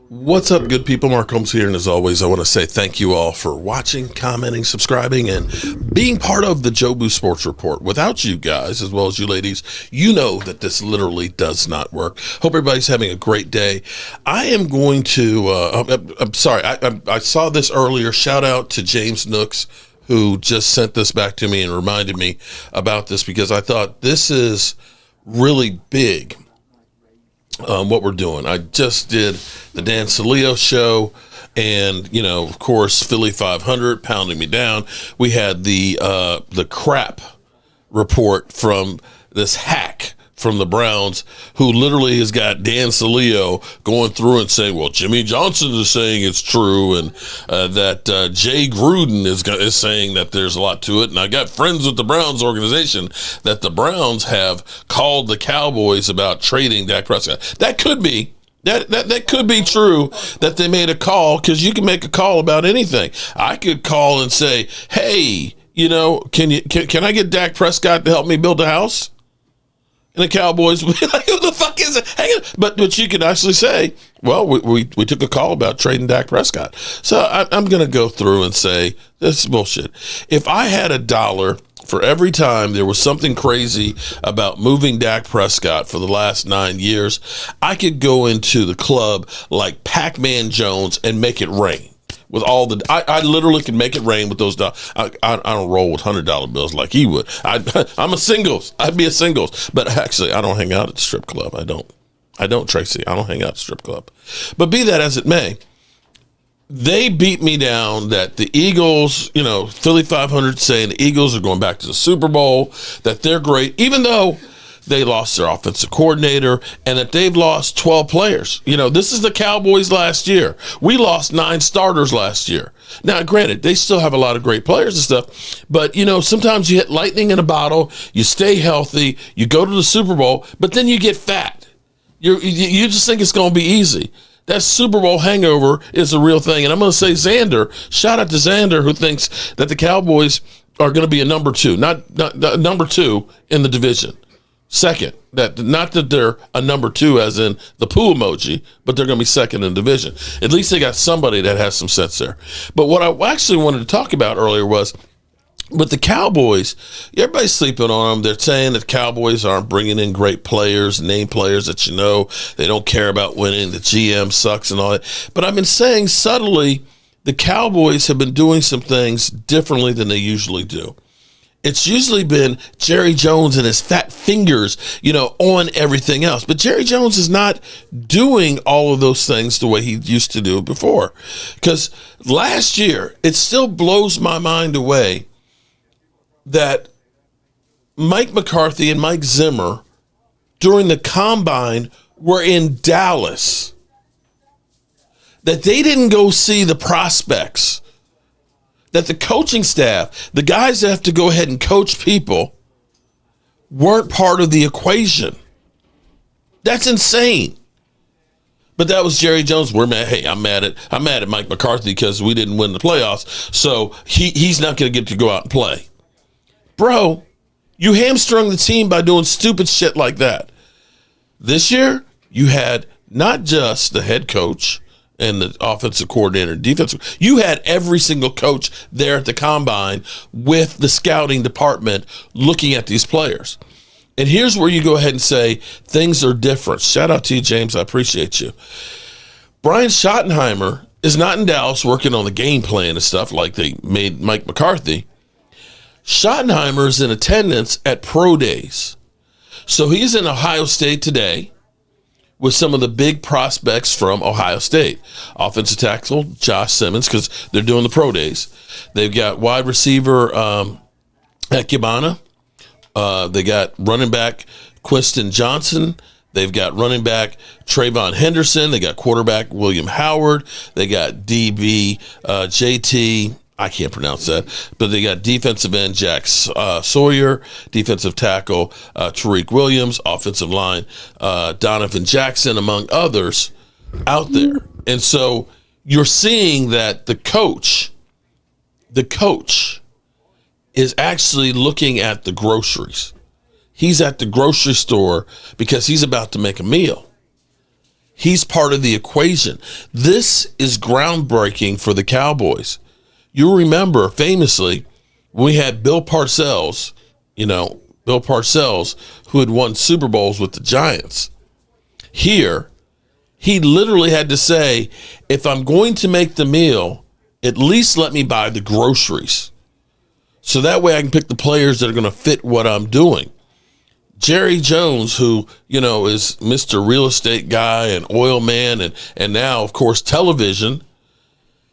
What's up, good people? Mark Holmes here, and as always, I want to say thank you all for watching, commenting, subscribing, and being part of the Jobu Sports Report. Without you guys, as well as you ladies, you know that this literally does not work. Hope everybody's having a great day. I am going to, I'm sorry, I saw this earlier. Shout out to James Nooks, who just sent this back to me and reminded me about this, because I thought this is really big. What we're doing. I just did the Dan Salio show, and of course, Philly 500 pounding me down. We had the crap report from this hack from the Browns, who literally has got Dan Salio going through and saying, well, Jimmy Johnson is saying it's true, and that Jay Gruden is saying that there's a lot to it. And I got friends with the Browns organization that the Browns have called the Cowboys about trading Dak Prescott. That could be. That could be true, that they made a call, because you can make a call about anything. I could call and say, hey, can I get Dak Prescott to help me build a house? And the Cowboys would be like, who the fuck is it? Hang on. But you can actually say, well, we took a call about trading Dak Prescott. So I'm going to go through and say, this is bullshit. If I had $1 for every time there was something crazy about moving Dak Prescott for the last 9 years, I could go into the club like Pac-Man Jones and make it rain. With all I literally can make it rain with those dollars. I don't roll with $100 bills like he would. I'm a singles. I'd be a singles. But actually, I don't hang out at the strip club. I don't, Tracy. I don't hang out at the strip club. But be that as it may, they beat me down that the Eagles, Philly 500 saying the Eagles are going back to the Super Bowl, that they're great, even though they lost their offensive coordinator, and that they've lost 12 players. This is the Cowboys last year. We lost 9 starters last year. Now, granted, they still have a lot of great players and stuff, but, sometimes you hit lightning in a bottle, you stay healthy, you go to the Super Bowl, but then you get fat. You just think it's going to be easy. That Super Bowl hangover is a real thing. And I'm going to say Xander, shout out to Xander, who thinks that the Cowboys are going to be a number 2, not number 2 in the division. Second, not that they're a number 2 as in the poo emoji, but they're going to be second in the division. At least they got somebody that has some sense there. But what I actually wanted to talk about earlier was, with the Cowboys, everybody's sleeping on them. They're saying that Cowboys aren't bringing in great players, name players that they don't care about winning. The GM sucks and all that. But I've been saying subtly, the Cowboys have been doing some things differently than they usually do. It's usually been Jerry Jones and his fat fingers, on everything else. But Jerry Jones is not doing all of those things the way he used to do it before. Because last year, it still blows my mind away that Mike McCarthy and Mike Zimmer, during the combine, were in Dallas. That they didn't go see the prospects. That the coaching staff, the guys that have to go ahead and coach people, weren't part of the equation. That's insane. But that was Jerry Jones. We're mad. Hey, I'm mad at Mike McCarthy because we didn't win the playoffs, so he's not going to get to go out and play. Bro, you hamstrung the team by doing stupid shit like that. This year, you had not just the head coach and the offensive coordinator, defensive. You had every single coach there at the combine with the scouting department looking at these players. And here's where you go ahead and say things are different. Shout out to you, James. I appreciate you. Brian Schottenheimer is not in Dallas working on the game plan and stuff like they made Mike McCarthy. Schottenheimer is in attendance at pro days. So he's in Ohio State today with some of the big prospects from Ohio State. Offensive tackle, Josh Simmons, because they're doing the pro days. They've got wide receiver Ekubana. They got running back Quiston Johnson. They've got running back Trayvon Henderson. They got quarterback William Howard. They got DB JT. I can't pronounce that, but they got defensive end Jack Sawyer, defensive tackle Tariq Williams, offensive line Donovan Jackson, among others out there. And so you're seeing that the coach is actually looking at the groceries. He's at the grocery store because he's about to make a meal. He's part of the equation. This is groundbreaking for the Cowboys. You remember famously we had Bill Parcells, who had won Super Bowls with the Giants. Here, he literally had to say, if I'm going to make the meal, at least let me buy the groceries. So that way I can pick the players that are going to fit what I'm doing. Jerry Jones, who, is Mr. Real Estate guy and oil man and now, of course, television,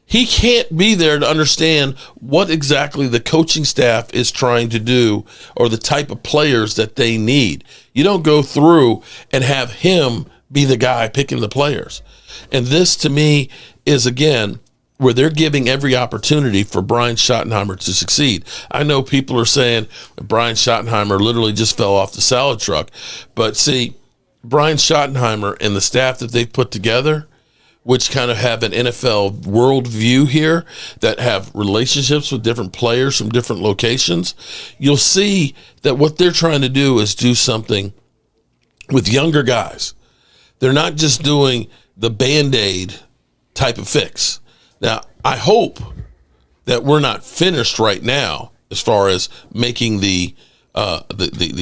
he can't be there to understand what exactly the coaching staff is trying to do or the type of players that they need. You don't go through and have him be the guy picking the players. And this, to me, is, again, where they're giving every opportunity for Brian Schottenheimer to succeed. I know people are saying Brian Schottenheimer literally just fell off the salad truck. But see, Brian Schottenheimer and the staff that they've put together, which kind of have an NFL worldview here, that have relationships with different players from different locations, you'll see that what they're trying to do is do something with younger guys. They're not just doing the Band-Aid type of fix. Now, I hope that we're not finished right now as far as making the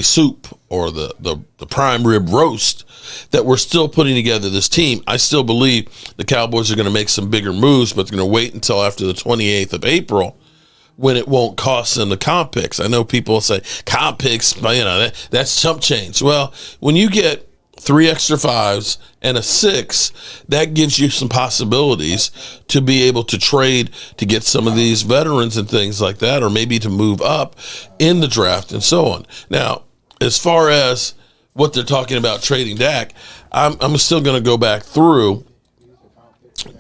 soup or the prime rib roast, that we're still putting together this team. I still believe the Cowboys are going to make some bigger moves, but they're going to wait until after the 28th of April when it won't cost them the comp picks. I know people will say comp picks, that's chump change. Well, when you get 3 extra 5s and a 6, that gives you some possibilities to be able to trade to get some of these veterans and things like that, or maybe to move up in the draft and so on. Now, as far as what they're talking about trading Dak, I'm still going to go back through.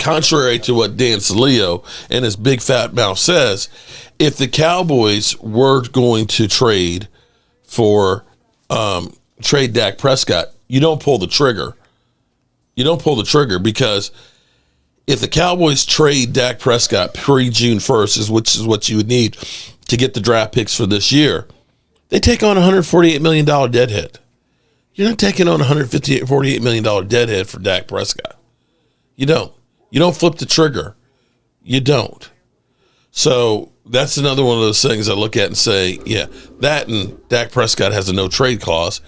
Contrary to what Dan Saleo and his big fat mouth says, if the Cowboys were going to trade Dak Prescott, you don't pull the trigger. You don't pull the trigger, because if the Cowboys trade Dak Prescott pre-June 1st, which is what you would need to get the draft picks for this year, they take on a $148 million dead hit. You're not taking on a $148 million dead hit for Dak Prescott. You don't. You don't flip the trigger. You don't. So that's another one of those things I look at and say, yeah, that and Dak Prescott has a no-trade clause.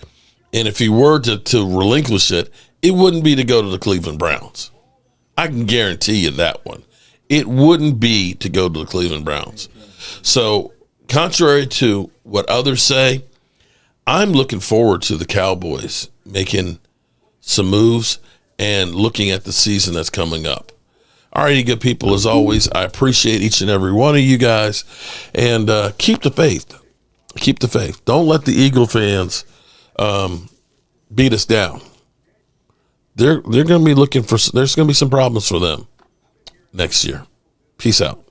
And if he were to relinquish it, it wouldn't be to go to the Cleveland Browns. I can guarantee you that one. It wouldn't be to go to the Cleveland Browns. So contrary to what others say, I'm looking forward to the Cowboys making some moves and looking at the season that's coming up. All right, you good people, as always, I appreciate each and every one of you guys. And keep the faith. Keep the faith. Don't let the Eagle fans beat us down. They're going to be looking for. There's going to be some problems for them next year. Peace out.